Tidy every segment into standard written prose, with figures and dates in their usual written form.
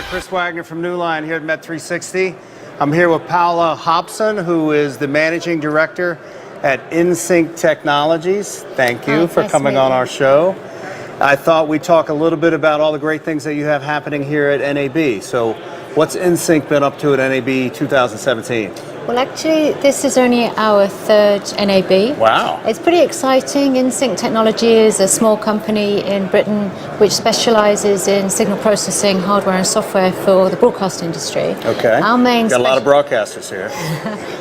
Chris Wagner from Newline here at Met 360. I'm here with Paula Hobson, who is the Managing Director at NSYNC Technologies. Thank you for coming on our show. I thought we'd talk a little bit about all the great things that you have happening here at NAB. So what's NSYNC been up to at NAB 2017? Well, actually, this is only our third NAB. Wow. It's pretty exciting. NSYNC Technology is a small company in Britain which specializes in signal processing, hardware and software for the broadcast industry. Okay. Our main got a lot of broadcasters here.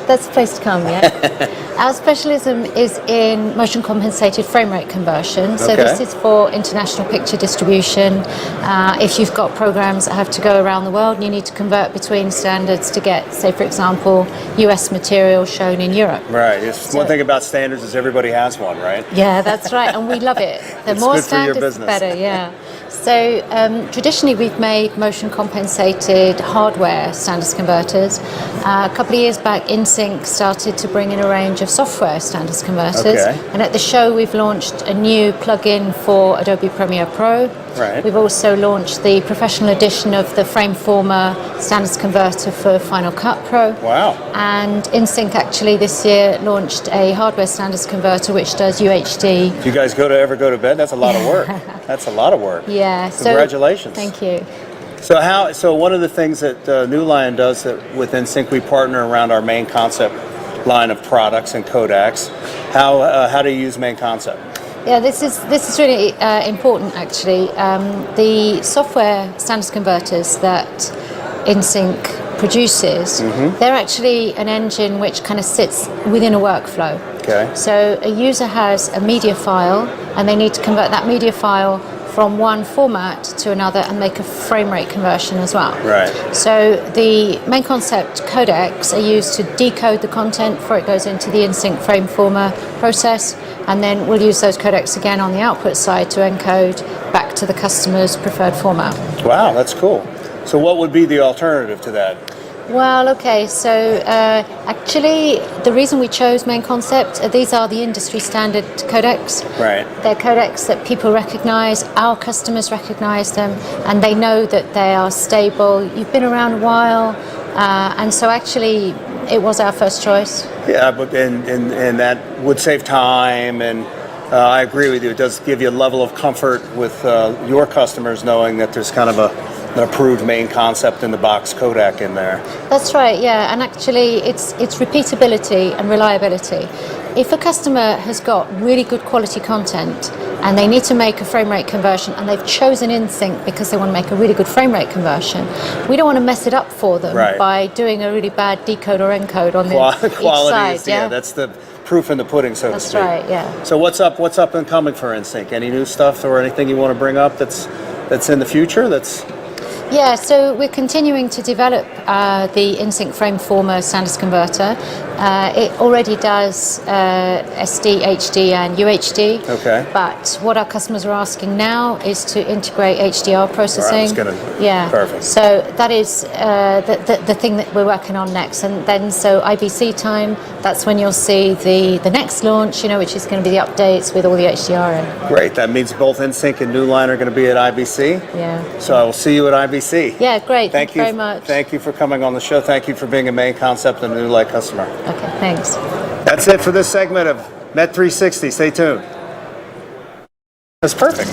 That's the place to come, yeah. Our specialism is in motion compensated frame rate conversion. So this is for international picture distribution. If you've got programs that have to go around the world and you need to convert between standards to get, say, for example, US material shown in Europe. Right. One thing about standards is everybody has one, right? Yeah, that's right, and we love it. The more standards, the better, yeah. So traditionally we've made motion compensated hardware standards converters. A couple of years back, NSYNC started to bring in a range of software standards converters. And at the show we've launched a new plugin for Adobe Premiere Pro. Right. We've also launched the professional edition of the Frameformer standards converter for Final Cut Pro. Wow. And NSYNC actually this year launched a hardware standards converter which does UHD. If you guys ever go to bed, that's a lot of work. That's a lot of work. Yeah. Congratulations. Thank you. So one of the things that Newline does with NSYNC, we partner around our main concept line of products and codecs. How do you use main concept? Yeah, this is really important actually. The software standards converters that NSYNC produces, they're actually an engine which kind of sits within a workflow. Okay. So a user has a media file and they need to convert that media file from one format to another and make a frame rate conversion as well. Right. So the main concept codecs are used to decode the content before it goes into the NSYNC Frameformer process, and then we'll use those codecs again on the output side to encode back to the customer's preferred format. Wow, that's cool. So what would be the alternative to that? Well, okay, so actually the reason we chose main concept, these are the industry standard codecs. Right. They're codecs that people recognize, our customers recognize them, and they know that they are stable. You've been around a while, and so actually it was our first choice. Yeah, but and that would save time, and I agree with you. It does give you a level of comfort with your customers knowing that there's kind of an approved main concept in the box codec in there. That's right, yeah, and actually it's repeatability and reliability. If a customer has got really good quality content and they need to make a frame rate conversion and they've chosen NSYNC because they want to make a really good frame rate conversion, we don't want to mess it up for them by doing a really bad decode or encode on the each side. Yeah, that's the proof in the pudding, so to speak. That's right, yeah. So what's up and coming for NSYNC? Any new stuff or anything you want to bring up that's in the future? Yeah, so we're continuing to develop the NSYNC Frameformer standards converter. It already does SD, HD and UHD. Okay. But what our customers are asking now is to integrate HDR processing. Perfect. So that is the thing that we're working on next. And then so IBC time, that's when you'll see the next launch, which is going to be the updates with all the HDR in. Great. That means both NSYNC and Newline are going to be at IBC. Yeah. So I will see you at IBC. Yeah, great. Thank you very much. Thank you for coming on the show. Thank you for being a main concept and a Newline customer. Okay, thanks. That's it for this segment of Met 360. Stay tuned. That's perfect.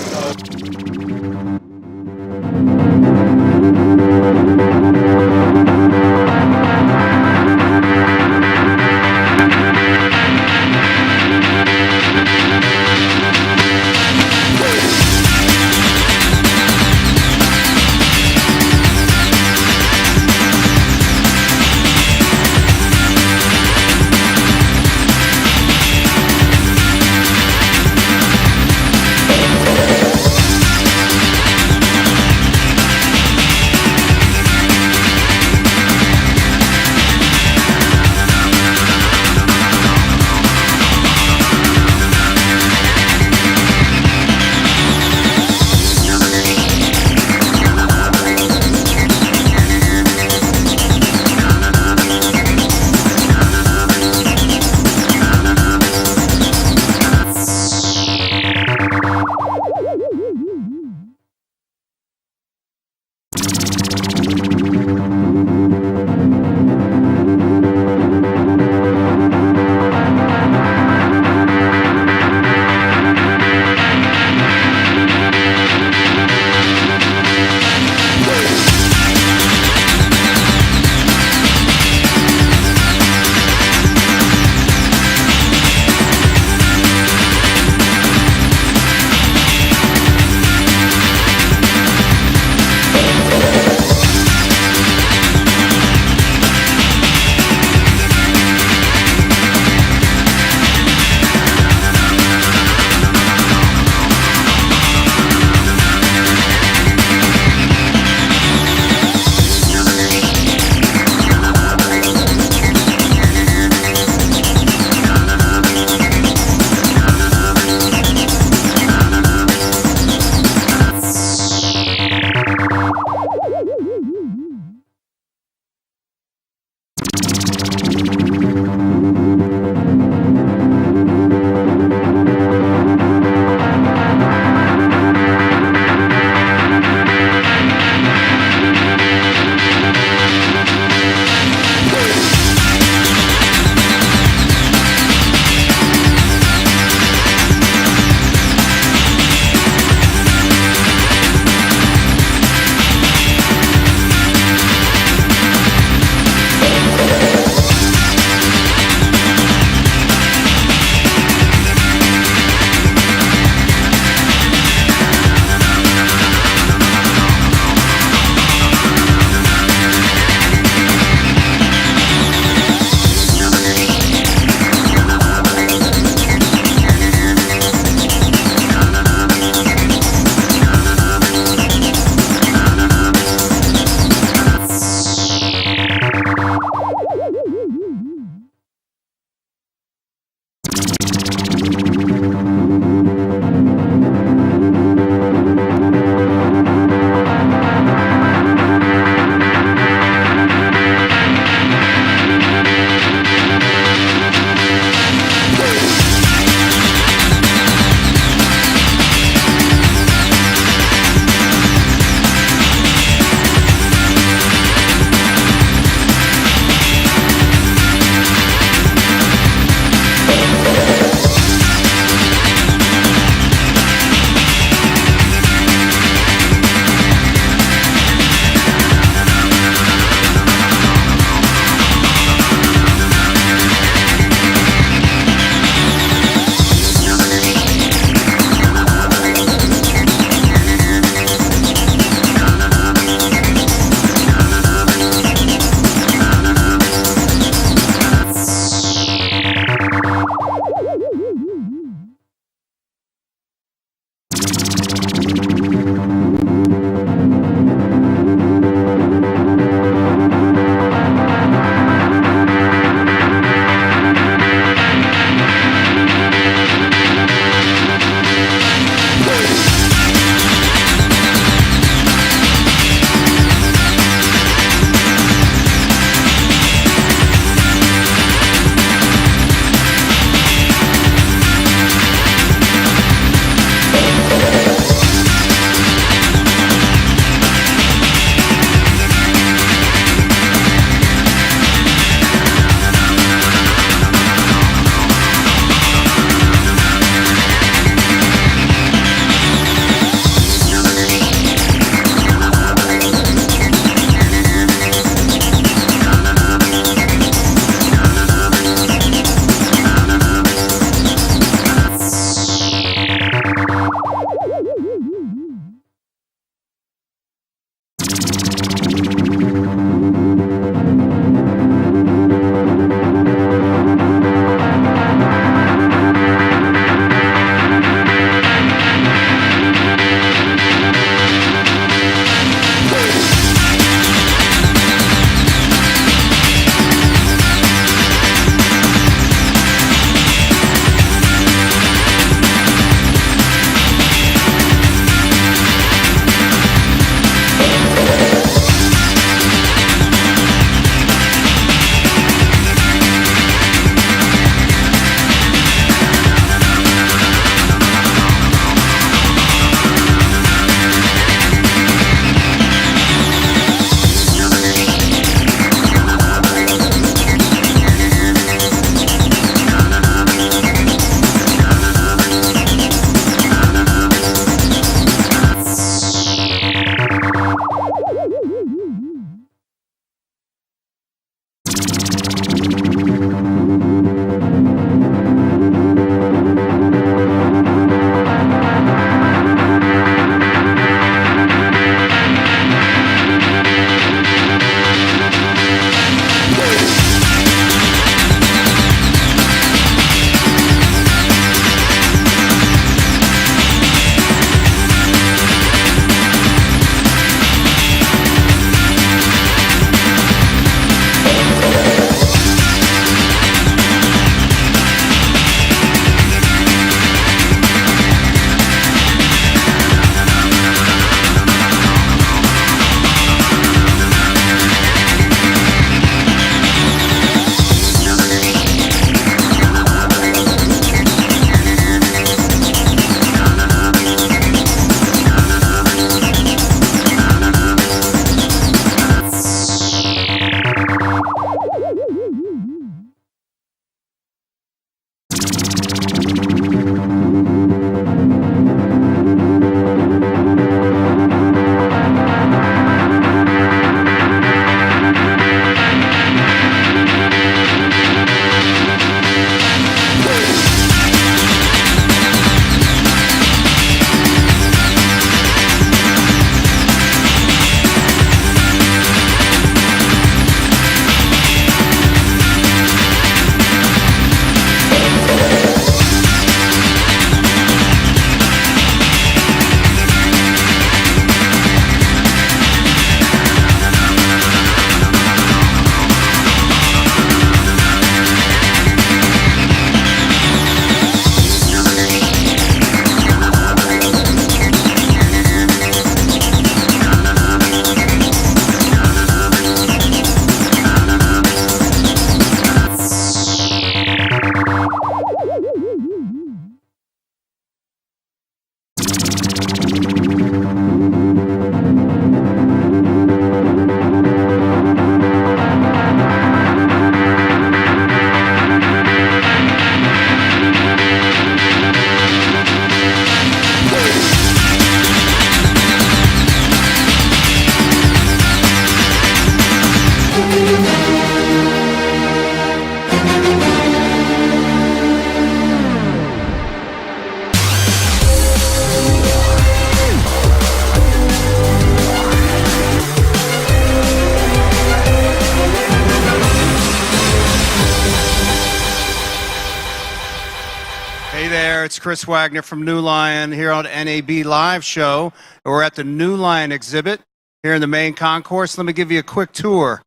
It's Chris Wagner from New Lion here on NAB Live Show. We're at the New Lion exhibit here in the main concourse. Let me give you a quick tour.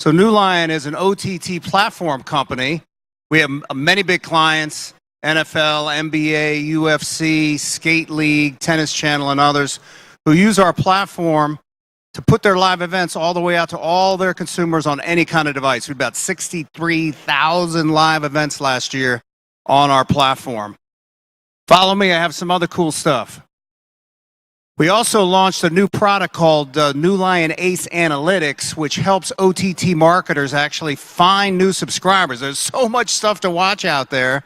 So New Lion is an OTT platform company. We have many big clients, NFL, NBA, UFC, Skate League, Tennis Channel, and others who use our platform to put their live events all the way out to all their consumers on any kind of device. We had about 63,000 live events last year on our platform. Follow me, I have some other cool stuff. We also launched a new product called New Lion Ace Analytics, which helps OTT marketers actually find new subscribers. There's so much stuff to watch out there.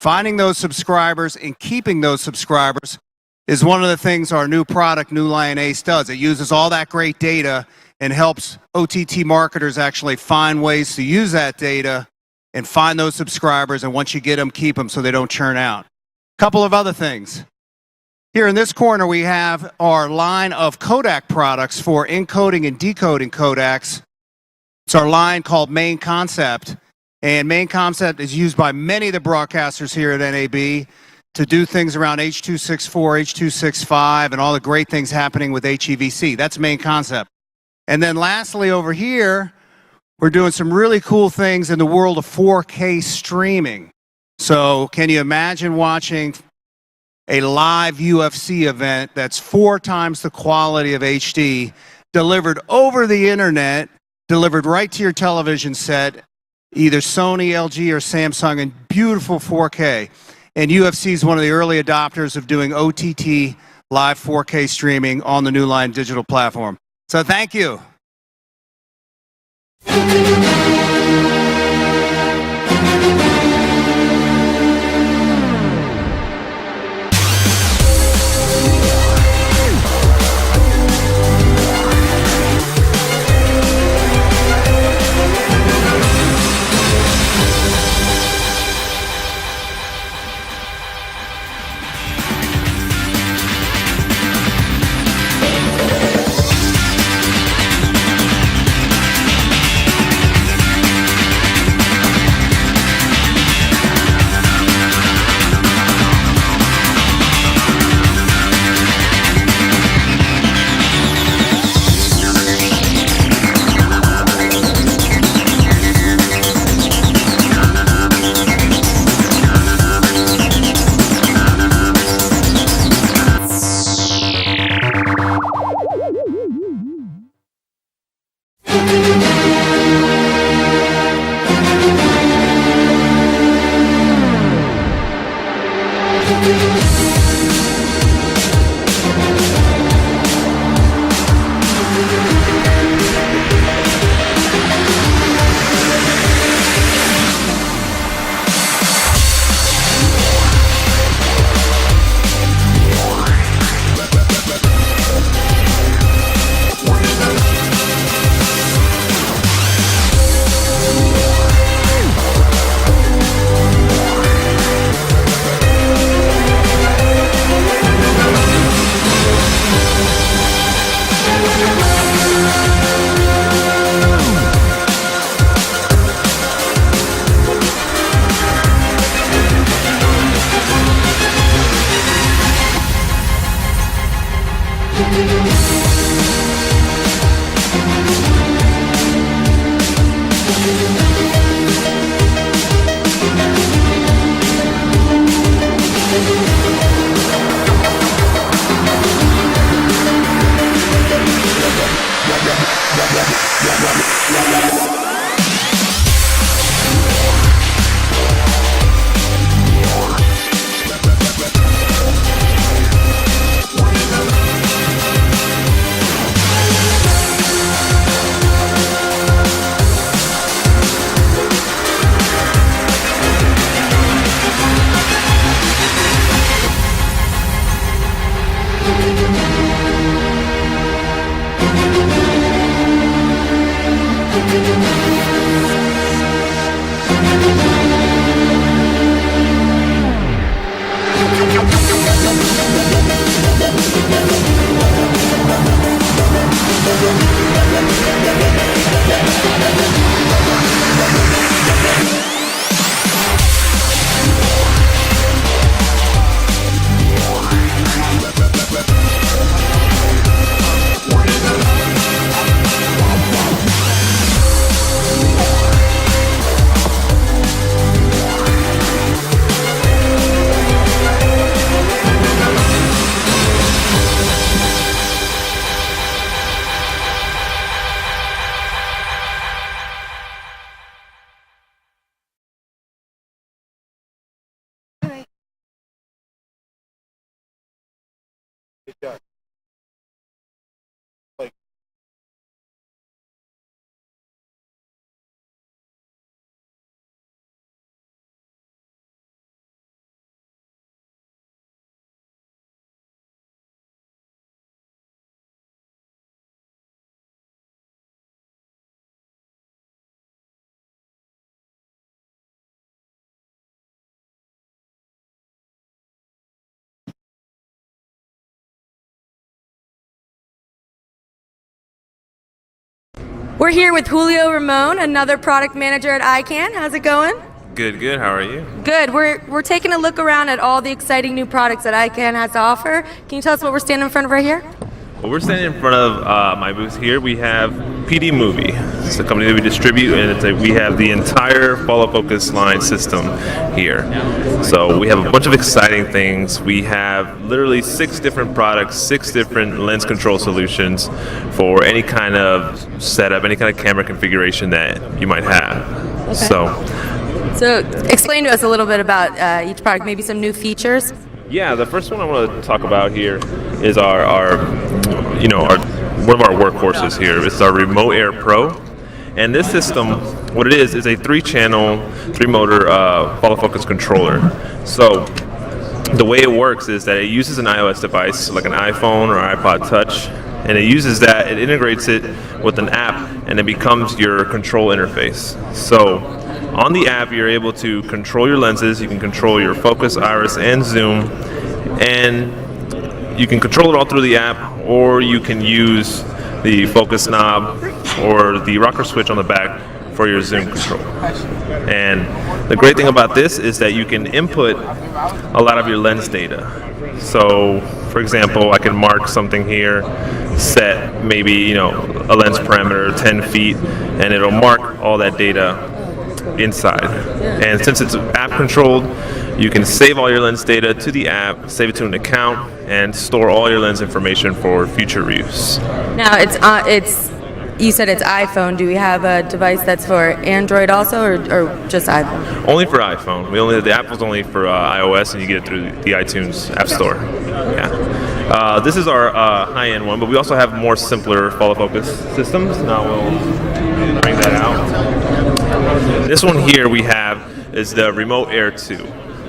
Finding those subscribers and keeping those subscribers is one of the things our new product, New Lion Ace, does. It uses all that great data and helps OTT marketers actually find ways to use that data and find those subscribers, and once you get them, keep them so they don't churn out. Couple of other things. Here in this corner, we have our line of Kodak products for encoding and decoding Kodaks. It's our line called Main Concept, and Main Concept is used by many of the broadcasters here at NAB to do things around H.264, H.265, and all the great things happening with HEVC. That's Main Concept. And then lastly, over here, we're doing some really cool things in the world of 4K streaming. So can you imagine watching a live UFC event that's 4 times the quality of HD, delivered over the internet, delivered right to your television set, either Sony, LG, or Samsung, in beautiful 4K. And UFC is one of the early adopters of doing OTT live 4K streaming on the New Lion digital platform. So thank you. It does. Like, We're here with Julio Ramon, another product manager at ICANN. How's it going? Good, good. How are you? Good. We're taking a look around at all the exciting new products that ICANN has to offer. Can you tell us what we're standing in front of right here? Well, we're standing in front of my booth here. We have PD Movie. It's a company that we distribute, and we have the entire follow focus line system here. So we have a bunch of exciting things. We have literally 6 different products, 6 different lens control solutions for any kind of setup, any kind of camera configuration that you might have. Okay. So explain to us a little bit about each product, maybe some new features. Yeah, the first one I want to talk about here is our one of our workhorses here. It's our Remote Air Pro, and this system, what it is a 3-channel, 3-motor follow focus controller. So the way it works is that it uses an iOS device like an iPhone or iPod Touch, and it uses that. It integrates it with an app, and it becomes your control interface. So on the app, you're able to control your lenses. You can control your focus, iris, and zoom, and you can control it all through the app, or you can use the focus knob or the rocker switch on the back for your zoom control. And the great thing about this is that you can input a lot of your lens data. So, for example, I can mark something here, set maybe a lens parameter 10 feet, and it'll mark all that data inside. And since it's app controlled, you can save all your lens data to the app, save it to an account, and store all your lens information for future use. Now you said it's iPhone. Do we have a device that's for Android also, or just iPhone? Only for iPhone. The app was only for iOS, and you get it through the iTunes App Store. Yeah. This is our high-end one, but we also have more simpler follow focus systems. Now we'll bring that out. This one here we have is the Remote Air 2.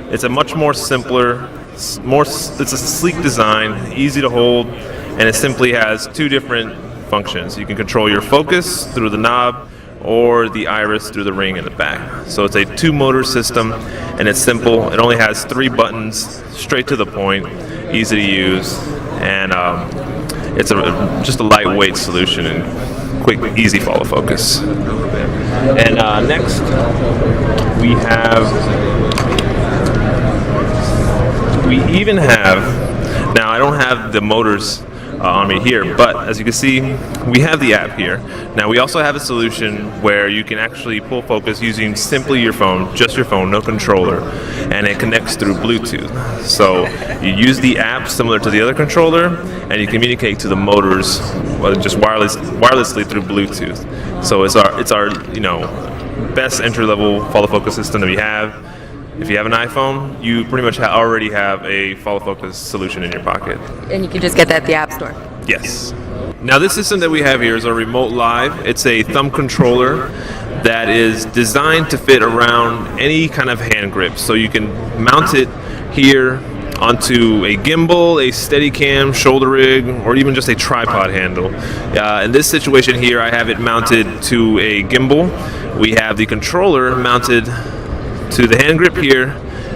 It's a much more simpler, it's a sleek design, easy to hold, and it simply has 2 different functions. You can control your focus through the knob or the iris through the ring in the back. So it's a 2-motor system, and it's simple. It only has 3 buttons, straight to the point, easy to use, and it's just a lightweight solution and quick, easy follow focus. And next we even have, now I don't have the motors on me here, but as you can see, we have the app here. Now we also have a solution where you can actually pull focus using simply your phone, just your phone, no controller, and it connects through Bluetooth. So you use the app similar to the other controller, and you communicate to the motors just wirelessly through Bluetooth. So it's our best entry-level follow focus system that we have. If you have an iPhone, you pretty much already have a follow focus solution in your pocket. And you can just get that at the App Store. Yes. Now this system that we have here is a Remote Live. It's a thumb controller that is designed to fit around any kind of hand grip. So you can mount it here onto a gimbal, a Steadicam, shoulder rig, or even just a tripod handle. In this situation here, I have it mounted to a gimbal. We have the controller mounted to the hand grip here.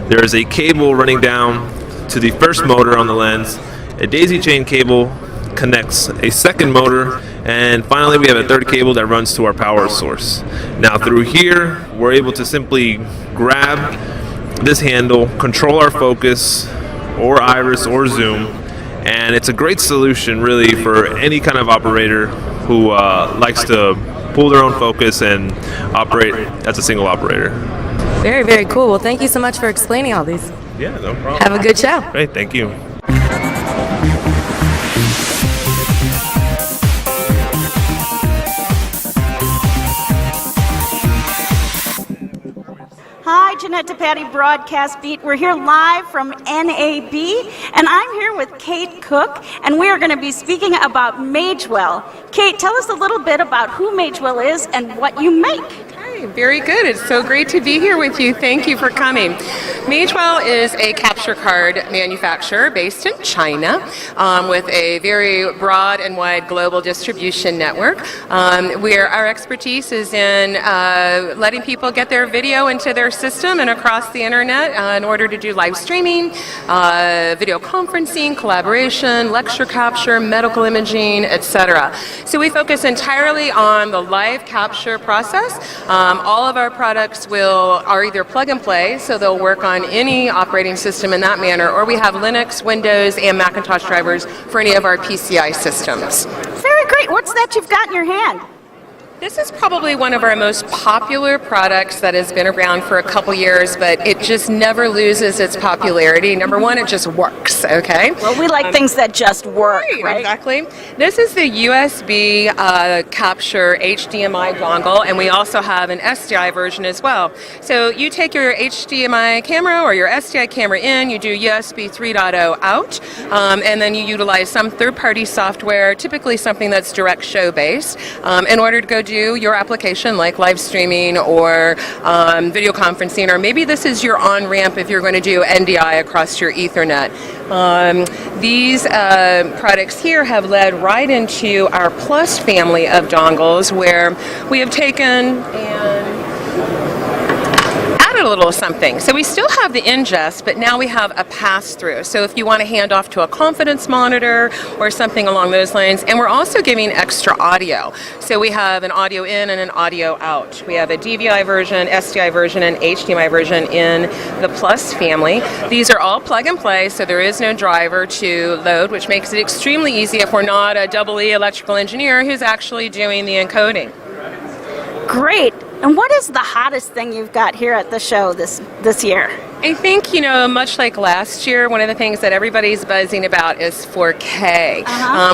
There is a cable running down to the first motor on the lens. A daisy chain cable connects a second motor, and finally we have a third cable that runs to our power source. Now through here, we're able to simply grab this handle, control our focus or iris or zoom, and it's a great solution really for any kind of operator who likes to pull their own focus and operate as a single operator. Very, very cool. Well, thank you so much for explaining all these. Yeah, no problem. Have a good show. Great, thank you. Hi, Jeanette DePatie, Broadcast Beat. We're here live from NAB, and I'm here with Kate Cook, and we are going to be speaking about Magewell. Kate, tell us a little bit about who Magewell is and what you make. Very good. It's so great to be here with you. Thank you for coming. Magewell is a capture card manufacturer based in China with a very broad and wide global distribution network. Where our expertise is in letting people get their video into their system and across the internet in order to do live streaming, video conferencing, collaboration, lecture capture, medical imaging, etc. So we focus entirely on the live capture process. All of our products are either plug and play, so they'll work on any operating system in that manner, or we have Linux, Windows, and Macintosh drivers for any of our PCI systems. Very great. What's that you've got in your hand? This is probably one of our most popular products that has been around for a couple years, but it just never loses its popularity. Number one, it just works, okay? Well, we like things that just work, right? Exactly. This is the USB capture HDMI dongle, and we also have an SDI version as well. So you take your HDMI camera or your SDI camera in, you do USB 3.0 out, and then you utilize some third-party software, typically something that's direct show based, in order to go do your application like live streaming or video conferencing, or maybe this is your on-ramp if you're going to do NDI across your Ethernet. These products here have led right into our Plus family of dongles, where we have taken and a little something. So we still have the ingest, but now we have a pass-through. So if you want to hand off to a confidence monitor or something along those lines, and we're also giving extra audio. So we have an audio in and an audio out. We have a DVI version, SDI version, and HDMI version in the Plus family. These are all plug and play, so there is no driver to load, which makes it extremely easy if we're not a double E electrical engineer who's actually doing the encoding. Great. And what is the hottest thing you've got here at the show this year? I think, much like last year, one of the things that everybody's buzzing about is 4K.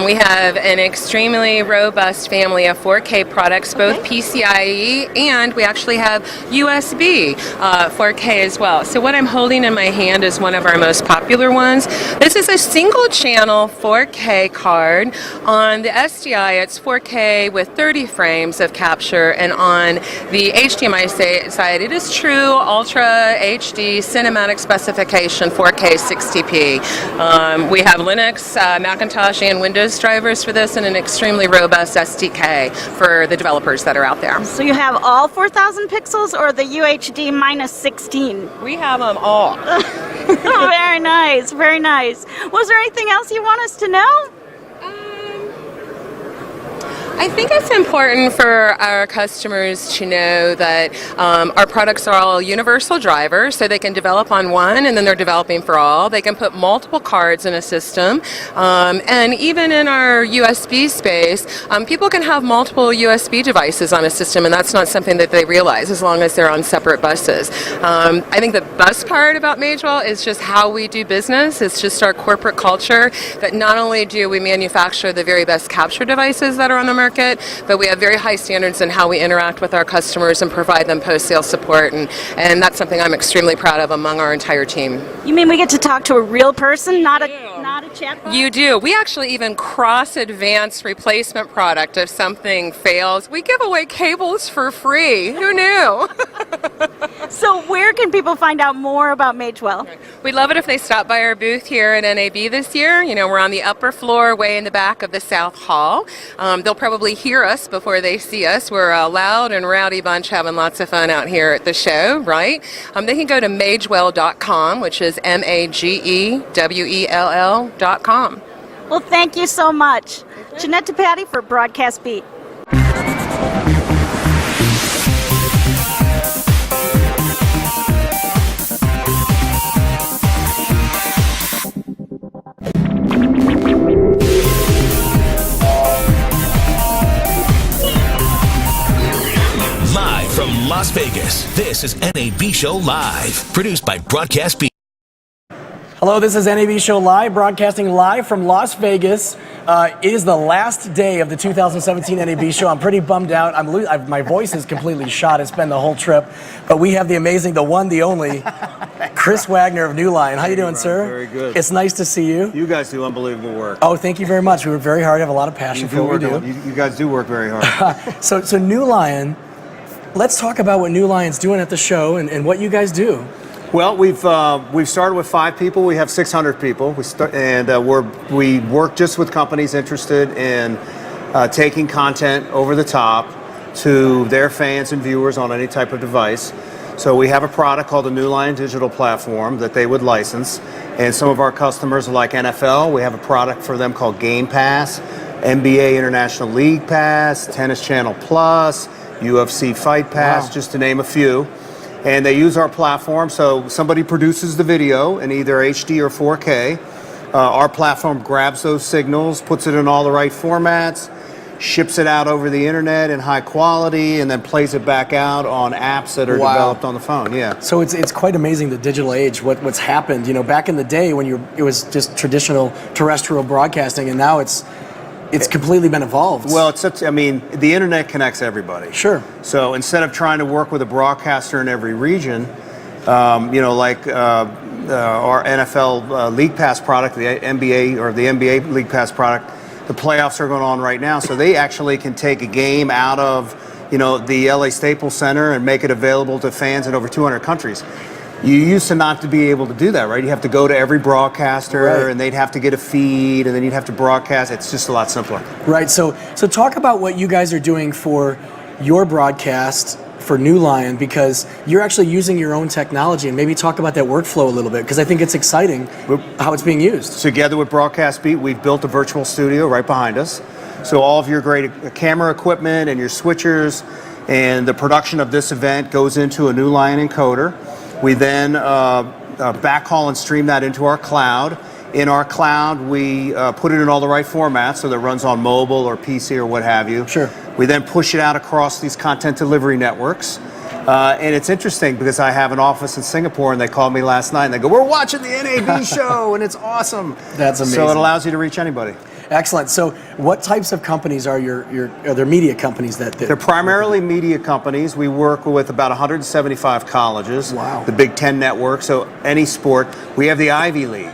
We have an extremely robust family of 4K products, both PCIe, and we actually have USB 4K as well. So what I'm holding in my hand is one of our most popular ones. This is a single channel 4K card. On the SDI, it's 4K with 30 frames of capture, and on the HDMI side, it is true Ultra HD cinematic specification 4K 60p. We have Linux, Macintosh, and Windows drivers for this, and an extremely robust SDK for the developers that are out there. So you have all 4,000 pixels or the UHD minus 16? We have them all. Very nice, very nice. Was there anything else you want us to know? I think it's important for our customers to know that our products are all universal drivers, so they can develop on one and then they're developing for all. They can put multiple cards in a system, and even in our USB space, people can have multiple USB devices on a system, and that's not something that they realize as long as they're on separate buses. I think the best part about Magewell is just how we do business. It's just our corporate culture that not only do we manufacture the very best capture devices that are on the market, but we have very high standards in how we interact with our customers and provide them post-sale support, and that's something I'm extremely proud of among our entire team. You mean we get to talk to a real person, not a chatbot? You do. We actually even cross-advance replacement product if something fails. We give away cables for free. Who knew? So where can people find out more about Magewell? We'd love it if they stop by our booth here at NAB this year. We're on the upper floor, way in the back of the South Hall. They'll probably hear us before they see us. We're a loud and rowdy bunch having lots of fun out here at the show, right? They can go to magewell.com, which is MAGEWELL.com. Well, thank you so much. Jeanette DePatie for Broadcast Beat. Live from Las Vegas, this is NAB Show Live, produced by Broadcast Beat. Hello, this is NAB Show Live, broadcasting live from Las Vegas. It is the last day of the 2017 NAB Show. I'm pretty bummed out. My voice is completely shot. It's been the whole trip. But we have the amazing, the one, the only, Chris Wagner of New Line. How you doing, sir? Very good. It's nice to see you. You guys do unbelievable work. Oh, thank you very much. We work very hard. I have a lot of passion for what we do. You guys do work very hard. So New Line, let's talk about what New Lion's doing at the show and what you guys do. Well, we've started with 5 people. We have 600 people. We work just with companies interested in taking content over the top to their fans and viewers on any type of device. So we have a product called the New Line Digital Platform that they would license. And some of our customers are like NFL. We have a product for them called Game Pass, NBA International League Pass, Tennis Channel Plus, UFC Fight Pass, just to name a few. And they use our platform, so somebody produces the video in either HD or 4K. Our platform grabs those signals, puts it in all the right formats, ships it out over the internet in high quality, and then plays it back out on apps that are developed on the phone. Yeah. So it's quite amazing, the digital age, what's happened. You know, back in the day when it was just traditional terrestrial broadcasting, and now it's completely been evolved. Well, the internet connects everybody. Sure. So instead of trying to work with a broadcaster in every region, like our NFL League Pass product, the NBA League Pass product, the playoffs are going on right now, so they actually can take a game out of, the LA Staples Center and make it available to fans in over 200 countries. You used to not to be able to do that, right? You have to go to every broadcaster, and they'd have to get a feed, and then you'd have to broadcast. It's just a lot simpler. Right. So talk about what you guys are doing for your broadcast for New Line, because you're actually using your own technology, and maybe talk about that workflow a little bit, because I think it's exciting how it's being used. Together with Broadcast Beat, we've built a virtual studio right behind us. So all of your great camera equipment and your switchers and the production of this event goes into a New Line encoder. We then backhaul and stream that into our cloud. In our cloud, we put it in all the right formats so that it runs on mobile or PC or what have you. Sure. We then push it out across these content delivery networks. And it's interesting because I have an office in Singapore, and they called me last night and they go, "We're watching the NAB show and it's awesome." That's amazing. So it allows you to reach anybody. Excellent. So what types of companies are are there media companies that They're primarily media companies. We work with about 175 colleges. Wow. The Big Ten network, so any sport. We have the Ivy League.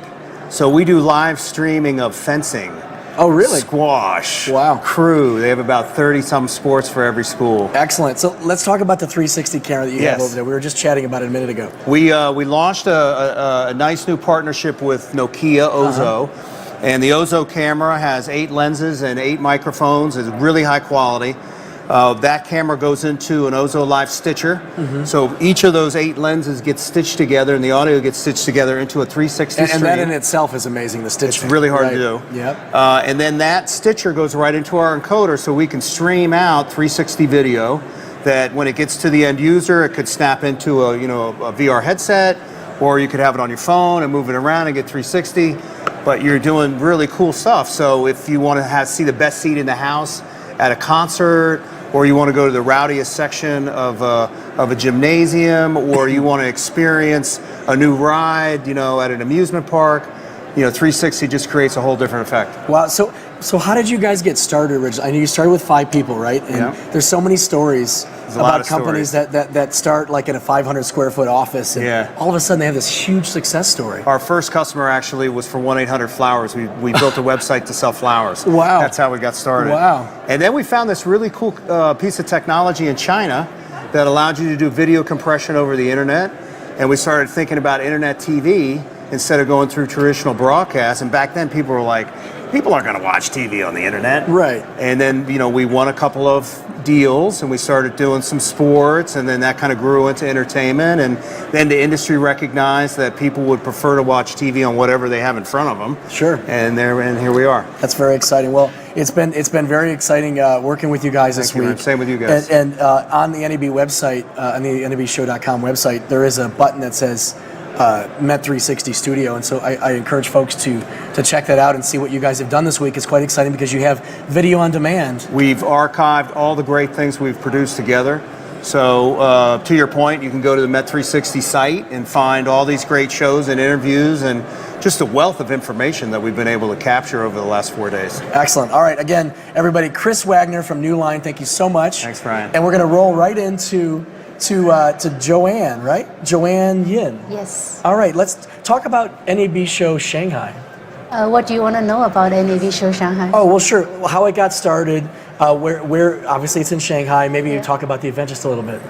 So we do live streaming of fencing. Oh, really? Squash. Wow. Crew. They have about 30-some sports for every school. Excellent. So let's talk about the 360 camera that you have over there. We were just chatting about it a minute ago. We launched a nice new partnership with Nokia Ozo. And the Ozo camera has 8 lenses and 8 microphones. It's really high quality. That camera goes into an Ozo Live Stitcher. So each of those 8 lenses gets stitched together, and the audio gets stitched together into a 360 stream. And that in itself is amazing, the stitching. It's really hard to do. Yep. And then that stitcher goes right into our encoder, so we can stream out 360 video that when it gets to the end user, it could snap into a VR headset, or you could have it on your phone and move it around and get 360. But you're doing really cool stuff. So if you want to see the best seat in the house at a concert, or you want to go to the rowdiest section of a gymnasium, or you want to experience a new ride, at an amusement park, 360 just creates a whole different effect. Wow. So how did you guys get started originally? I know you started with 5 people, right? And there's so many stories about companies that start like in a 500 square foot office, and all of a sudden they have this huge success story. Our first customer actually was for 1-800-Flowers. We built a website to sell flowers. Wow. That's how we got started. Wow. And then we found this really cool piece of technology in China that allowed you to do video compression over the internet. And we started thinking about internet TV instead of going through traditional broadcast. And back then people were like, people aren't going to watch TV on the internet. Right. And then, we won a couple of deals, and we started doing some sports, and then that kind of grew into entertainment. And then the industry recognized that people would prefer to watch TV on whatever they have in front of them. Sure. And here we are. That's very exciting. Well, it's been very exciting working with you guys this week. Same with you guys. And on the NAB website, on the NABshow.com website, there is a button that says Met 360 Studio, and so I encourage folks to check that out and see what you guys have done this week. It's quite exciting because you have video on demand. We've archived all the great things we've produced together. So to your point, you can go to the Met 360 site and find all these great shows and interviews and just a wealth of information that we've been able to capture over the last 4 days. Excellent. All right, again, everybody, Chris Wagner from New Line, thank you so much. Thanks, Brian. And we're going to roll right into to Joanne, right? Joanne Yin. Yes. All right, let's talk about NAB Show Shanghai. What do you want to know about NAB Show Shanghai? Oh, well, sure. Well, how it got started, where obviously it's in Shanghai. Maybe you talk about the event just a little bit.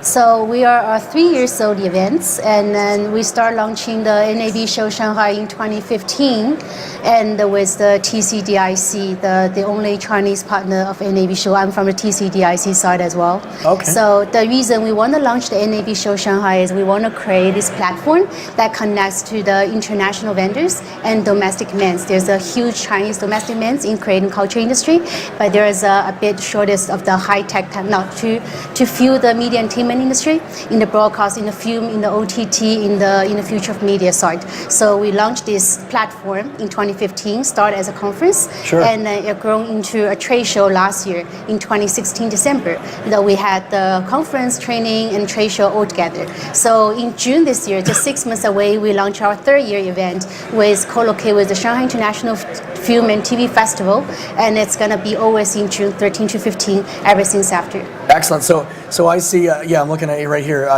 So we are 3 years old events, and then we start launching the NAB Show Shanghai in 2015, and with the TCDIC, the only Chinese partner of NAB Show. I'm from the TCDIC side as well. Okay. So the reason we want to launch the NAB Show Shanghai is we want to create this platform that connects to the international vendors and domestic men's. There's a huge Chinese domestic men's in creating culture industry, but there is a bit shortage of the high-tech technology to fuel the media entertainment industry, in the broadcast, in the film, in the OTT, in the future of media side. So we launched this platform in 2015, started as a conference, Sure. and it grew into a trade show last year in 2016 December. That we had the conference, training, and trade show all together. So in June this year, just 6 months away, we launched our third year event with co-located with the Shanghai International Film and TV Festival, and it's going to be always in June 13 to 15, ever since after. Excellent. So I see, I'm looking at it right here.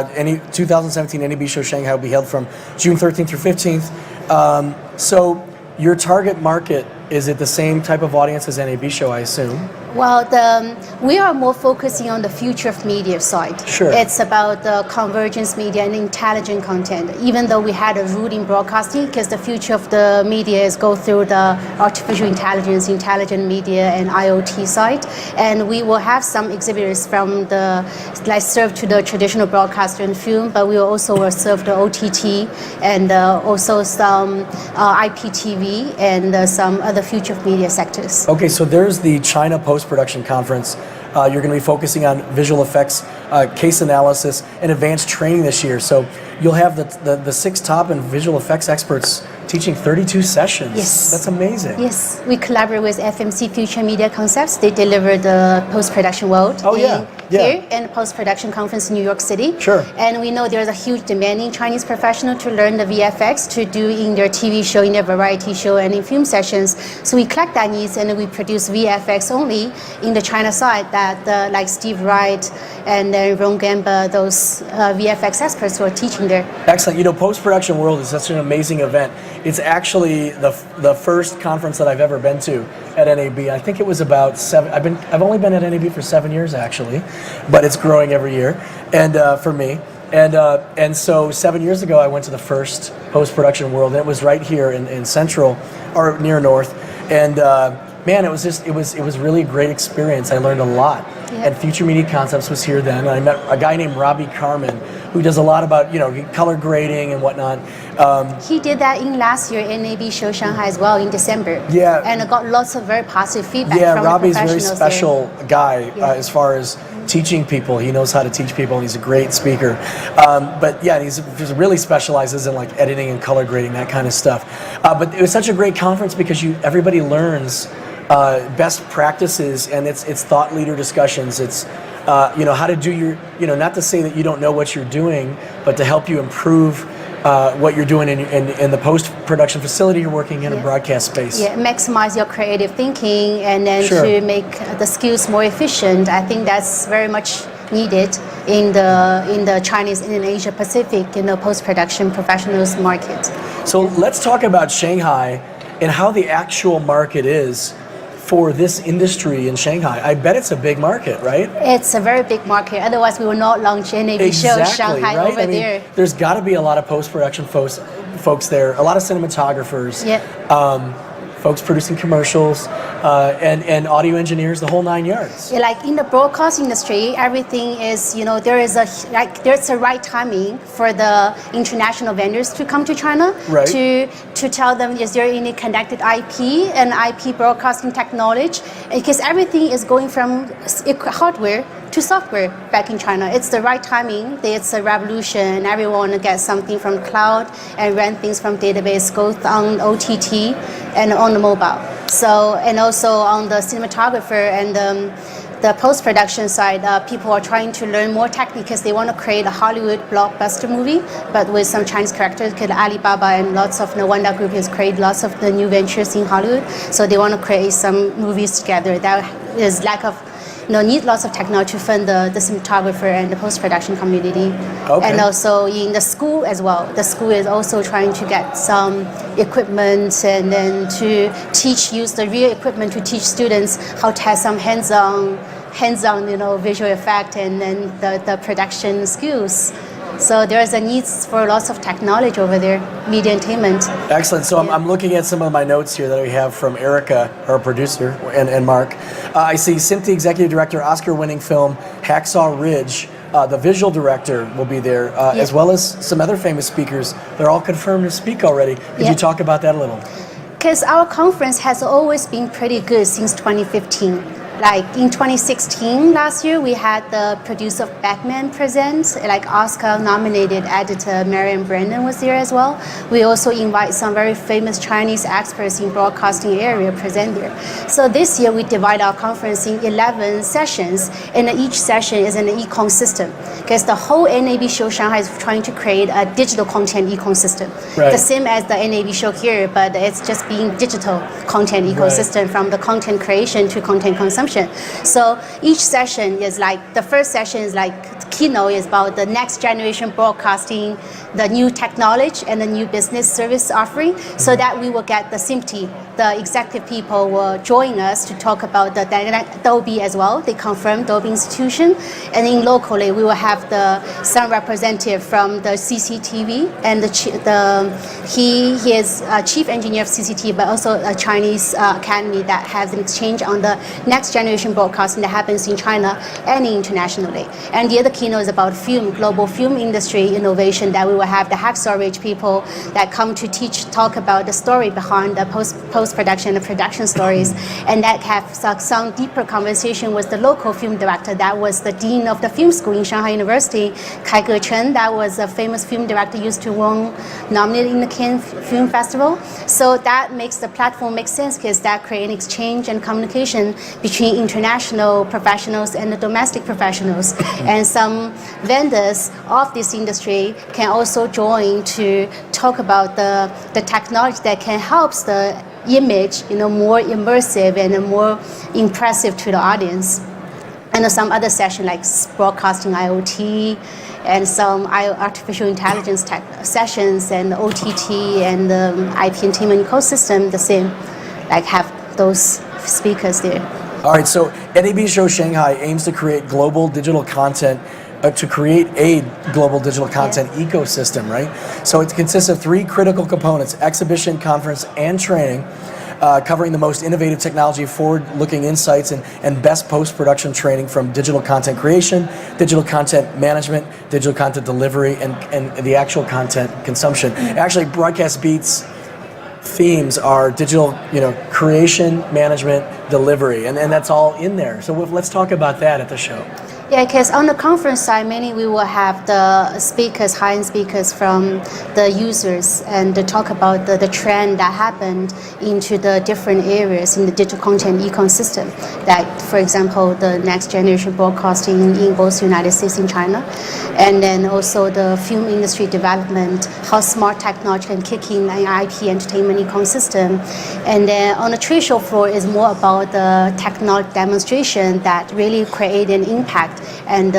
2017 NAB Show Shanghai will be held from June 13th through 15th. So your target market, is it the same type of audience as NAB Show, I assume? Well, we are more focusing on the future of media side. Sure. It's about the convergence media and intelligent content. Even though we had a root in broadcasting, because the future of the media is go through the artificial intelligence, intelligent media, and IoT side. And we will have some exhibitors from serve to the traditional broadcaster and film, but we will also serve the OTT and also some IPTV and some other future of media sectors. Okay, so there's the China Post-Production Conference. You're going to be focusing on visual effects, case analysis, and advanced training this year. So you'll have the 6 top and visual effects experts teaching 32 sessions. Yes. That's amazing. Yes, we collaborate with FMC Future Media Concepts. They deliver the post-production world here and post-production conference in New York City. Sure. And we know there's a huge demand in Chinese professionals to learn the VFX to do in their TV show, in their variety show, and in film sessions. So we collect that needs and we produce VFX only in the China side that like Steve Wright and then Ron Gamba, those VFX experts who are teaching there. Excellent. You know, Post-Production World is such an amazing event. It's actually the first conference that I've ever been to at NAB. I think it was about 7. I've only been at NAB for 7 years actually, but it's growing every year. And for me, and so 7 years ago I went to the first Post-Production World, and it was right here in Central or near North. And man, it was really a great experience. I learned a lot. Yeah. And Future Media Concepts was here then. And I met a guy named Robbie Carmen, who does a lot about color grading and whatnot. He did that in last year NAB Show Shanghai as well in December. Yeah. And got lots of very positive feedback Yeah, from Robbie's the a very professionals special guy Yeah. as far as teaching people. He knows how to teach people, and he's a great speaker. But yeah, he really specializes in like editing and color grading, that kind of stuff. But it was such a great conference because everybody learns best practices, and it's thought leader discussions. It's how to do your, not to say that you don't know what you're doing, but to help you improve what you're doing in the post-production facility you're working in, a broadcast space. Yeah, maximize your creative thinking and then Sure. to make the skills more efficient. I think that's very much needed in the Chinese and in Asia Pacific post-production professionals market. So let's talk about Shanghai and how the actual market is for this industry in Shanghai. I bet it's a big market, right? It's a very big market. Otherwise, we will not launch NAB Show Shanghai right? over there. There's got to be a lot of post-production folks there, a lot of cinematographers, folks producing commercials, and audio engineers, the whole 9 yards. Yeah, like in the broadcast industry, everything is, there's a right timing for the international vendors to come to China Right. to tell them is there any connected IP and IP broadcasting technology, because everything is going from hardware to software back in China. It's the right timing. It's a revolution. Everyone gets something from cloud and run things from database, go on OTT and on the mobile. So, and also on the cinematographer and the post-production side, people are trying to learn more technique because they want to create a Hollywood blockbuster movie, but with some Chinese characters, because Alibaba and lots of Nawanda Group has created lots of the new ventures in Hollywood. So they want to create some movies together. That is lack of, need lots of technology to fund the cinematographer and the post-production community. Okay. And also in the school as well. The school is also trying to get some equipment and then to use the real equipment to teach students how to have some hands-on, visual effect and then the production skills. So there's a need for lots of technology over there, media entertainment. Excellent. So I'm looking at some of my notes here that we have from Erica, our producer, and Mark. I see SMPTE Executive Director, Oscar-winning film Hacksaw Ridge. The visual director will be there, as well as some other famous speakers. They're all confirmed to speak already. Could you talk about that a little? Because our conference has always been pretty good since 2015. Like in 2016, last year, we had the producer of Batman present, like Oscar-nominated editor Marion Brandon was there as well. We also invite some very famous Chinese experts in broadcasting area present there. So this year, we divide our conference in 11 sessions, and each session is an ecosystem. Because the whole NAB show Shanghai is trying to create a digital content ecosystem. Right. The same as the NAB show here, but it's just being digital content ecosystem from the content creation to content consumption. So each session is like, the first session is like, keynote is about the next generation broadcasting, the new technology and the new business service offering, so that we will get the SMPTE, the executive people will join us to talk about the Dolby as well. They confirmed Dolby institution. And then locally, we will have some representative from the CCTV, and he is chief engineer of CCTV, but also a Chinese academy that has an exchange on the next generation broadcasting that happens in China and internationally. And the other keynote is about film, global film industry innovation, that we will have the Hacksaw Ridge people that come to talk about the story behind the post-production and production stories, and that have some deeper conversation with the local film director. That was the dean of the film school in Shanghai University, Kai Ge-chen. That was a famous film director, used to win nominated in the Cannes Film Festival. So that makes the platform make sense, because that creates exchange and communication between international professionals and the domestic professionals. And some vendors of this industry can also join to talk about the technology that can help the image, more immersive and more impressive to the audience. And some other session like broadcasting IoT and some artificial intelligence tech sessions and OTT and IP entertainment ecosystem, the same, like have those speakers there. All right, so NAB Show Shanghai aims to create global digital content, to create a global digital content ecosystem, right? So it consists of 3 critical components: exhibition, conference, and training, covering the most innovative technology, forward-looking insights, and best post-production training from digital content creation, digital content management, digital content delivery, and the actual content consumption. Actually, Broadcast Beat's themes are digital, creation, management, delivery, and that's all in there. So let's talk about that at the show. Yeah, because on the conference side, mainly we will have the speakers, high-end speakers from the users, and to talk about the trend that happened into the different areas in the digital content ecosystem. Like, for example, the next generation broadcasting in both United States and China, and then also the film industry development, how smart technology can kick in an IP entertainment ecosystem. And then on the trade show floor is more about the technology demonstration that really create an impact and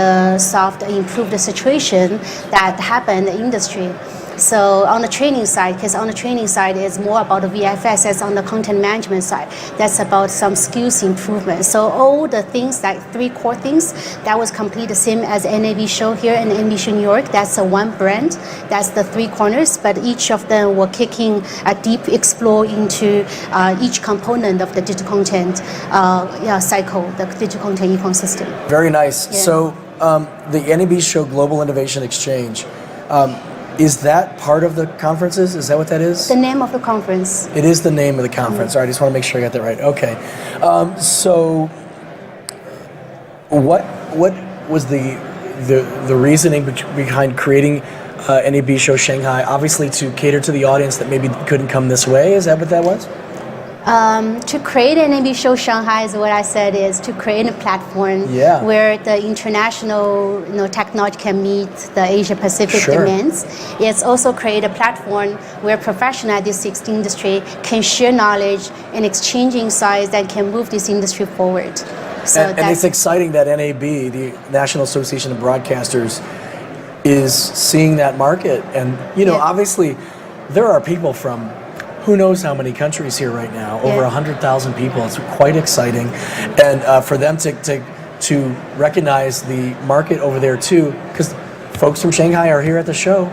improve the situation that happened in the industry. So on the training side, because on the training side is more about the VFS, as on the content management side, that's about some skills improvement. So all the things, like 3 core things, that was completely the same as NAB show here in NAB show New York. That's one brand. That's the 3 corners, but each of them will kick in a deep explore into each component of the digital content cycle, the digital content ecosystem. Very nice. Yeah. So the NAB show Global Innovation Exchange, is that part of the conferences? Is that what that is? The name of the conference. It is the name of the conference. All right, I just want to make sure I got that right. Okay. So what was the reasoning behind creating NAB Show Shanghai? Obviously to cater to the audience that maybe couldn't come this way. Is that what that was? To create an NAB Show Shanghai is what I said is to create a platform where the international technology can meet the Asia Pacific demands. It's also create a platform where professionals at this industry can share knowledge and exchange insights that can move this industry forward. So and it's exciting that NAB, the National Association of Broadcasters, is seeing that market. And obviously there are people from who knows how many countries here right now, over 100,000 people. It's quite exciting. And for them to recognize the market over there too, because folks from Shanghai are here at the show.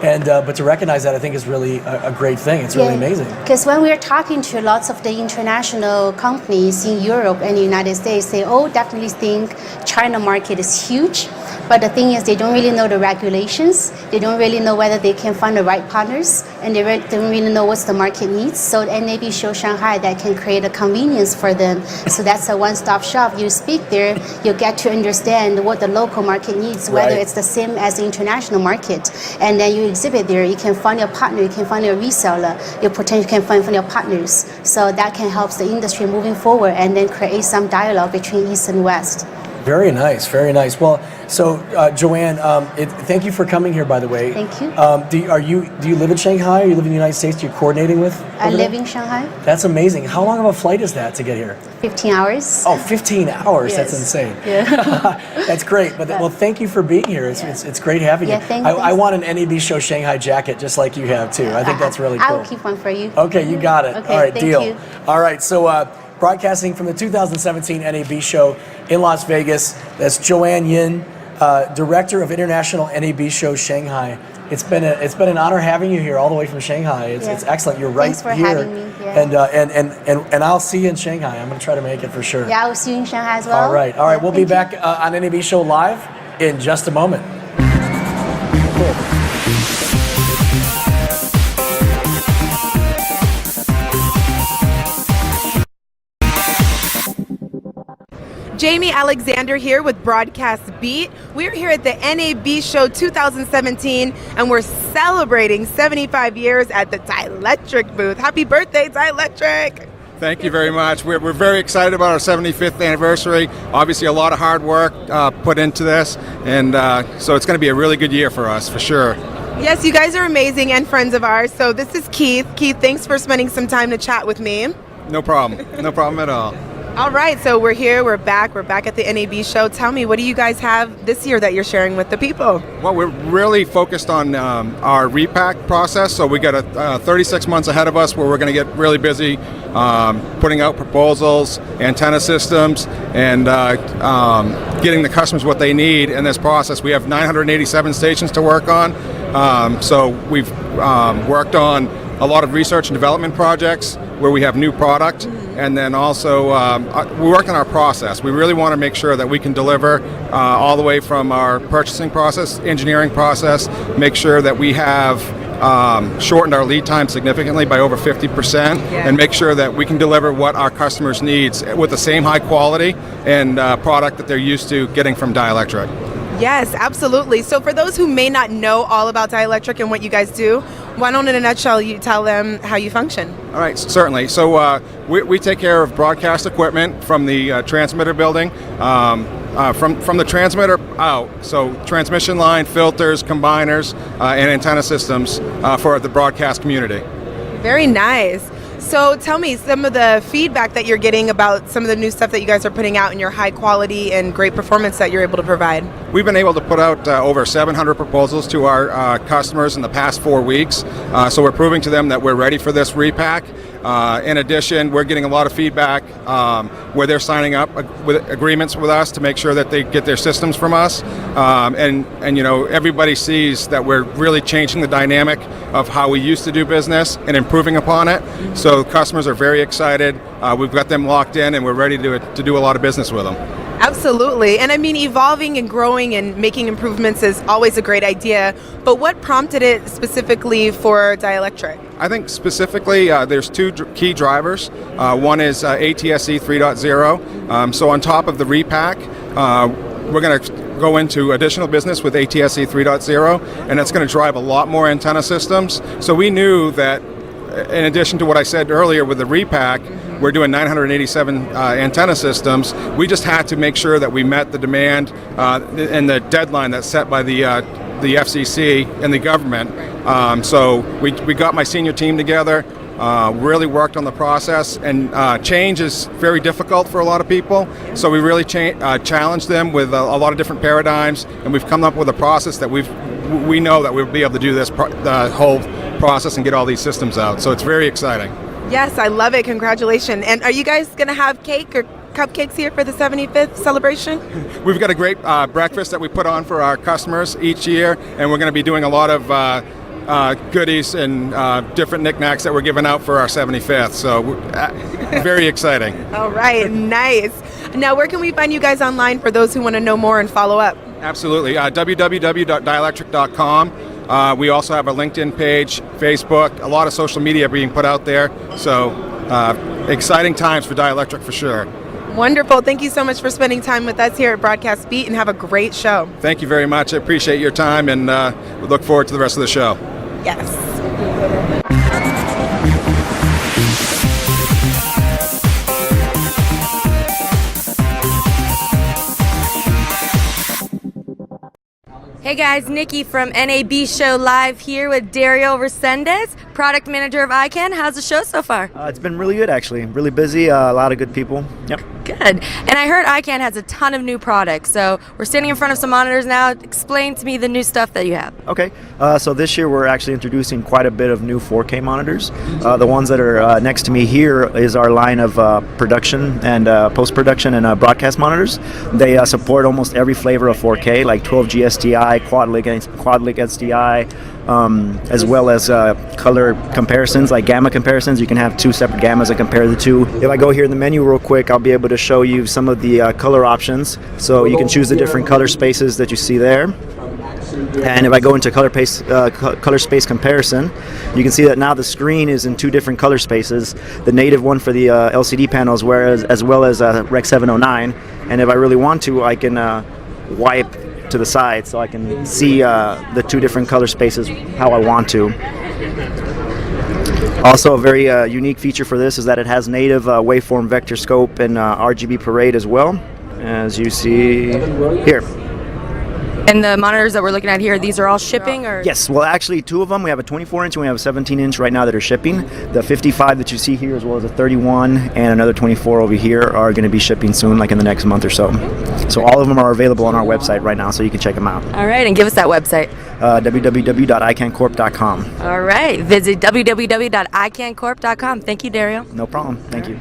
And but to recognize that, I think is really a great thing. It's really amazing. Because when we're talking to lots of the international companies in Europe and the United States, they all definitely think China market is huge. But the thing is, they don't really know the regulations. They don't really know whether they can find the right partners, and they don't really know what the market needs. So NAB Show Shanghai that can create a convenience for them. So that's a one-stop shop. You speak there, you get to understand what the local market needs, whether it's the same as the international market. And then you exhibit there. You can find your partner. You can find your reseller. You potentially can find your partners. So that can help the industry moving forward, and then create some dialogue between East and West. Very nice, very nice. Well, so Joanne, thank you for coming here, by the way. Thank you. Do you live in Shanghai? Or you live in the United States? You're coordinating with? I live in Shanghai. That's amazing. How long of a flight is that to get here? 15 hours. Oh, 15 hours. Yes. That's insane. Yeah. That's great. But well, thank you for being here. It's great having you. I want an NAB Show Shanghai jacket just like you have too. I think that's really cool. I will keep one for you. Okay, you got it. Okay, all right, thank deal. you. All right, so broadcasting from the 2017 NAB show in Las Vegas. That's Joanne Yin, Director of International NAB Show Shanghai. It's been an honor having you here all the way from Shanghai. It's excellent. You're right Thanks for here. having me. Yeah. And I'll see you in Shanghai. I'm going to try to make it for sure. Yeah, I will see you in Shanghai as well. All right. We'll be back on NAB Show Live in just a moment. Cool. Jamie Alexander here with Broadcast Beat. We're here at the NAB Show 2017, and we're celebrating 75 years at the Dielectric booth. Happy birthday, Dielectric! Thank you very much. We're very excited about our 75th anniversary. Obviously, a lot of hard work put into this, and so it's going to be a really good year for us, for sure. Yes, you guys are amazing and friends of ours. So this is Keith. Keith, thanks for spending some time to chat with me. No problem. No problem at all. All right, so we're here, we're back at the NAB show. Tell me, what do you guys have this year that you're sharing with the people? Well, we're really focused on our repack process, so we got 36 months ahead of us where we're going to get really busy putting out proposals, antenna systems, and getting the customers what they need in this process. We have 987 stations to work on, so we've worked on a lot of research and development projects where we have new product, and then also we work on our process. We really want to make sure that we can deliver all the way from our purchasing process, engineering process, make sure that we have shortened our lead time significantly by over 50%, and make sure that we can deliver what our customers needs with the same high quality and product that they're used to getting from Dielectric. Yes, absolutely. So for those who may not know all about Dielectric and what you guys do, why don't in a nutshell you tell them how you function? All right, certainly. So we take care of broadcast equipment from the transmitter building, from the transmitter out. So transmission line, filters, combiners, and antenna systems for the broadcast community. Very nice. So tell me some of the feedback that you're getting about some of the new stuff that you guys are putting out and your high quality and great performance that you're able to provide. We've been able to put out over 700 proposals to our customers in the past 4 weeks. So we're proving to them that we're ready for this repack. In addition, we're getting a lot of feedback where they're signing up with agreements with us to make sure that they get their systems from us. And you know, everybody sees that we're really changing the dynamic of how we used to do business and improving upon it. So customers are very excited. We've got them locked in, and we're ready to do a lot of business with them. Absolutely. And I mean, evolving and growing and making improvements is always a great idea. But what prompted it specifically for Dielectric? I think specifically there's two key drivers. One is ATSC 3.0. So on top of the repack, we're going to go into additional business with ATSC 3.0, and that's going to drive a lot more antenna systems. So we knew that in addition to what I said earlier with the repack, we're doing 987 antenna systems. We just had to make sure that we met the demand and the deadline that's set by the FCC and the government. So we got my senior team together, really worked on the process, and change is very difficult for a lot of people. So we really challenged them with a lot of different paradigms, and we've come up with a process that we know that we'll be able to do this the whole process and get all these systems out. So it's very exciting. Yes, I love it. Congratulations. And are you guys going to have cake or cupcakes here for the 75th celebration? We've got a great breakfast that we put on for our customers each year, and we're going to be doing a lot of goodies and different knickknacks that we're giving out for our 75th. So very exciting. All right, nice. Now, where can we find you guys online for those who want to know more and follow up? Absolutely. www.dielectric.com. We also have a LinkedIn page, Facebook, a lot of social media being put out there. So exciting times for Dielectric for sure. Wonderful. Thank you so much for spending time with us here at Broadcast Beat, and have a great show. Thank you very much. I appreciate your time, and we look forward to the rest of the show. Yes. Hey guys, Nikki from NAB Show Live here with Dario Resendez, product manager of ICANN. How's the show so far? It's been really good, actually. Really busy, a lot of good people. Yep. Good. And I heard ICANN has a ton of new products. So we're standing in front of some monitors now. Explain to me the new stuff that you have. Okay. So this year we're actually introducing quite a bit of new 4K monitors. The ones that are next to me here is our line of production and post-production and broadcast monitors. They support almost every flavor of 4K, like 12G SDI, quad-link SDI, as well as color comparisons, like gamma comparisons. You can have two separate gammas and compare the two. If I go here in the menu real quick, I'll be able to show you some of the color options. So you can choose the different color spaces that you see there. And if I go into color space comparison, you can see that now the screen is in two different color spaces. The native one for the LCD panels, as well as Rec 709. And if I really want to, I can wipe to the side so I can see the two different color spaces how I want to. Also, a very unique feature for this is that it has native waveform vector scope and RGB parade as well, as you see here. And the monitors that we're looking at here, these are all shipping, or? Yes, well actually two of them. We have a 24-inch and we have a 17-inch right now that are shipping. The 55 that you see here, as well as a 31 and another 24 over here, are going to be shipping soon, like in the next month or so. So all of them are available on our website right now, so you can check them out. All right, and give us that website. www.icanncorp.com. All right, visit www.icanncorp.com. Thank you, Dario. No problem. Thank you.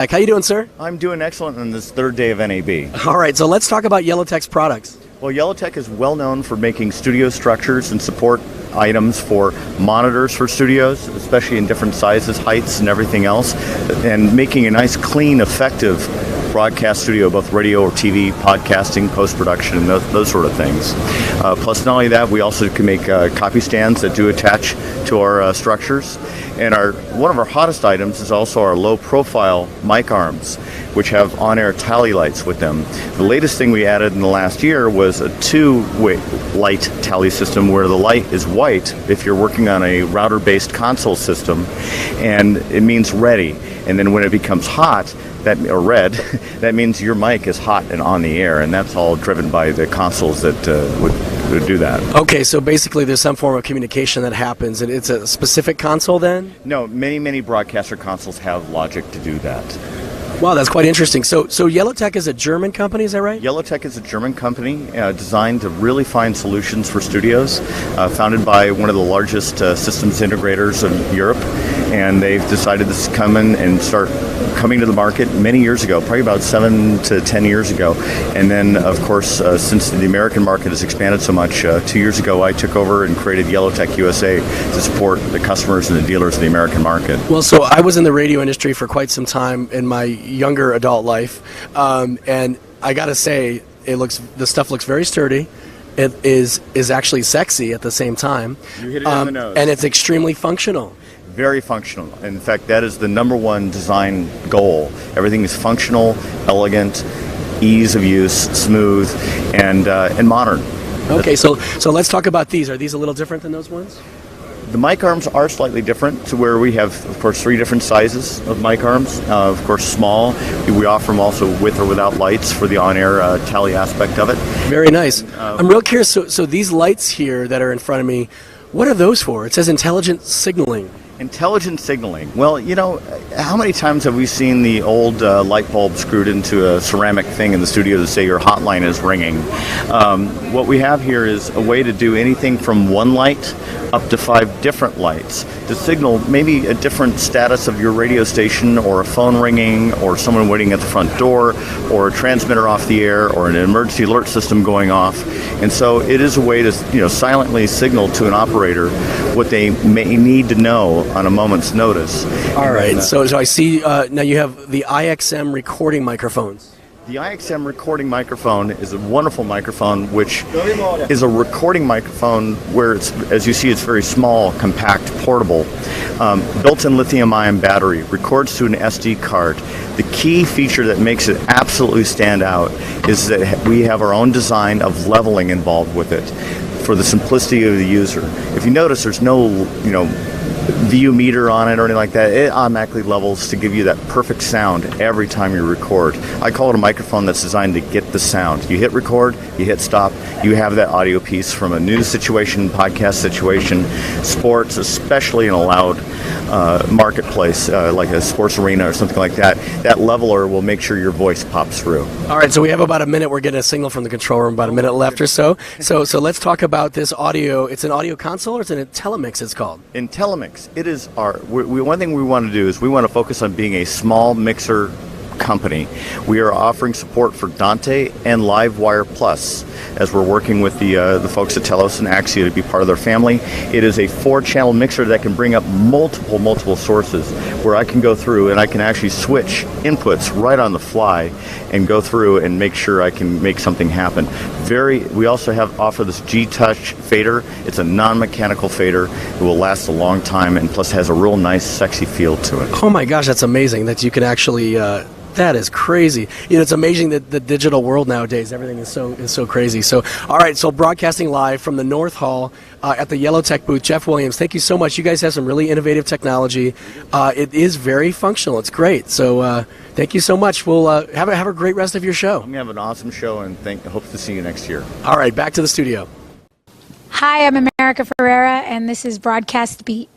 How you doing, sir? I'm doing excellent on this third day of NAB. All right, so let's talk about Yellowtech's products. Well, Yellowtech is well known for making studio structures and support items for monitors for studios, especially in different sizes, heights, and everything else, and making a nice, clean, effective broadcast studio, both radio or TV, podcasting, post-production, and those sort of things. Plus, not only that, we also can make copy stands that do attach to our structures. And one of our hottest items is also our low-profile mic arms, which have on-air tally lights with them. The latest thing we added in the last year was a two-way light tally system where the light is white if you're working on a router-based console system, and it means ready. And then when it becomes hot, or red, that means your mic is hot and on the air, and that's all driven by the consoles that would do that. Okay, so basically there's some form of communication that happens, and it's a specific console then? No, many broadcaster consoles have logic to do that. Wow, that's quite interesting. So Yellowtech is a German company, is that right? Yellowtech is a German company designed to really find solutions for studios, founded by one of the largest systems integrators of Europe, and they've decided to come in and start coming to the market many years ago, probably about 7 to 10 years ago. And then, of course, since the American market has expanded so much, 2 years ago I took over and created Yellowtech USA to support the customers and the dealers in the American market. Well, so I was in the radio industry for quite some time in my younger adult life, and I gotta say, the stuff looks very sturdy. It is actually sexy at the same time. You hit it on the nose. And it's extremely functional. Very functional. In fact, that is the number one design goal. Everything is functional, elegant, ease of use, smooth, and modern. Okay, so let's talk about these. Are these a little different than those ones? The mic arms are slightly different, to where we have, of course, 3 different sizes of mic arms. Of course, small. We offer them also with or without lights for the on-air tally aspect of it. Very nice. I'm real curious. So these lights here that are in front of me, what are those for? It says intelligent signaling. Intelligent signaling. Well, you know, how many times have we seen the old light bulb screwed into a ceramic thing in the studio to say your hotline is ringing? What we have here is a way to do anything from one light up to 5 different lights to signal maybe a different status of your radio station, or a phone ringing, or someone waiting at the front door, or a transmitter off the air, or an emergency alert system going off. And so it is a way to, you know, silently signal to an operator what they may need to know on a moment's notice. All right. So I see now you have the IXM recording microphones. The IXM recording microphone is a wonderful microphone, which is a recording microphone where it's, as you see, it's very small, compact, portable. Built-in lithium-ion battery, records to an SD card. The key feature that makes it absolutely stand out is that we have our own design of leveling involved with it for the simplicity of the user. If you notice, there's no, you know, VU meter on it or anything like that. It automatically levels to give you that perfect sound every time you record. I call it a microphone that's designed to get the sound. You hit record, you hit stop, you have that audio piece from a news situation, podcast situation, sports, especially in a loud marketplace like a sports arena or something like that. That leveler will make sure your voice pops through. All right, so we have about a minute. We're getting a signal from the control room, about a minute left or so. So let's talk about this audio. It's an audio console, or it's an IntelliMix, it's called? IntelliMix. It is our, one thing we want to do is we want to focus on being a small mixer company. We are offering support for Dante and Livewire Plus as we're working with the folks at Telos and Axia to be part of their family. It is a 4-channel mixer that can bring up multiple sources, where I can go through and I can actually switch inputs right on the fly and go through and make sure I can make something happen. We also offer this G-Touch fader. It's a non-mechanical fader. It will last a long time, and plus has a real nice, sexy feel to it. Oh my gosh, that's amazing that you can actually. That is crazy. You know, it's amazing that the digital world nowadays, everything is so crazy. So, all right, so broadcasting live from the North Hall at the Yellow Tech booth, Jeff Williams, thank you so much. You guys have some really innovative technology. It is very functional. It's great. So, thank you so much. We'll have a great rest of your show. I'm going to have an awesome show, and hope to see you next year. All right, back to the studio. Hi, I'm America Ferrera, and this is Broadcast Beat.